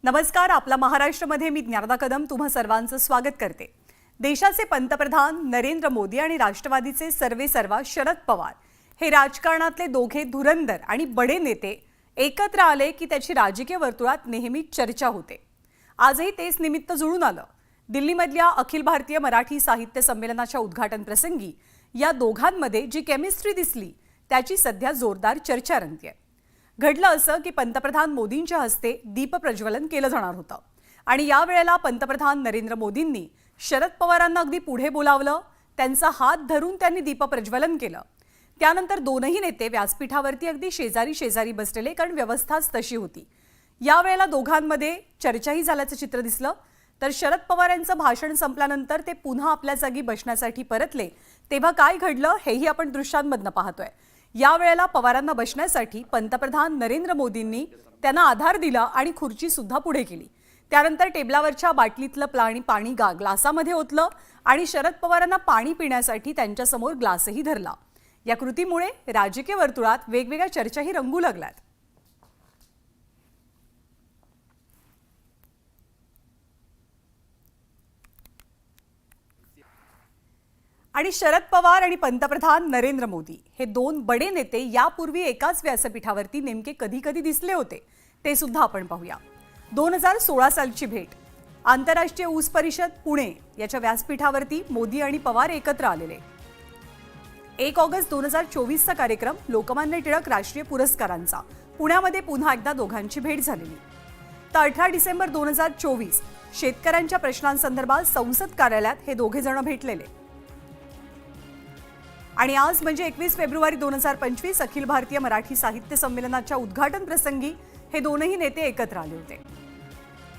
नमस्कार, आपला महाराष्ट्रमध्ये मी ज्ञानदा कदम तुम्हा सर्वांचं स्वागत करते। देशाचे पंतप्रधान नरेंद्र मोदी आणि राष्ट्रवादीचे सर्वेसर्वा शरद पवार हे राजकारणातले दोघे धुरंधर आणि बडे नेते एकत्र आले की त्याची राजकीय वर्तुळात नेहमीच चर्चा होते। आजही तेच निमित्त जुळून आलं। दिल्लीमधल्या अखिल भारतीय मराठी साहित्य संमेलनाच्या उद्घाटन प्रसंगी या दोघांमध्ये जी केमिस्ट्री दिसली त्याची सध्या जोरदार चर्चा रंगतेय। घडलं असं की पंतप्रधान मोदींच्या हस्ते दीप प्रज्वलन केलं जाणार होतं आणि या वेळेला पंतप्रधान नरेंद्र मोदींनी शरद पवारांना अगदी पुढे बोलावलं। त्यांचा हात धरून त्यांनी दीप प्रज्वलन केलं। त्यानंतर दोनही नेते व्यासपीठावरती अगदी शेजारी शेजारी बसलेले, कारण व्यवस्थाच तशी होती। या वेळेला दोघांमध्ये चर्चाही झाल्याचं चित्र दिसलं। तर शरद पवार यांचं भाषण संपल्यानंतर ते पुन्हा आपल्या जागी बसण्यासाठी परतले, तेव्हा काय घडलं हेही आपण दृश्यांमधनं पाहतोय। या वेळेला पवारांना बसण्यासाठी पंतप्रधान नरेंद्र मोदींनी त्यांना आधार दिला आणि खुर्ची सुद्धा पुढे केली। त्यानंतर टेबलावरच्या बाटलीतलं पाणी ग्लासामध्ये ओतलं आणि शरद पवारांना पाणी पिण्यासाठी त्यांच्या समोर ग्लासही धरला। या कृतीमुळे राजकीय वर्तुळात वेगवेगळ्या चर्चाही रंगू लागल्यात। आणि शरद पवार आणि पंतप्रधान नरेंद्र मोदी हे दोन बडे नेते यापूर्वी एकाच व्यासपीठावरती नेमके कधी कधी दिसले होते ते सुद्धा आपण पाहूया। 2016 सालची भेट, आंतरराष्ट्रीय ऊस परिषद पुणे याच्या व्यासपीठावरती मोदी आणि पवार एकत्र आलेले। 1 ऑगस्ट 2024 चा कार्यक्रम लोकमान्य टिळक राष्ट्रीय पुरस्कारांचा पुण्यामध्ये पुन्हा एकदा दोघांची भेट झालेली। तर 18 डिसेंबर 2024 शेतकऱ्यांच्या प्रश्नांसंदर्भात संसद कार्यालयात हे दोघे जण भेटलेले। आणि आज म्हणजे 21 फेब्रुवारी 2025 अखिल भारतीय मराठी साहित्य संमेलनाच्या उद्घाटन प्रसंगी हे दोनही नेते एकत्र आले होते।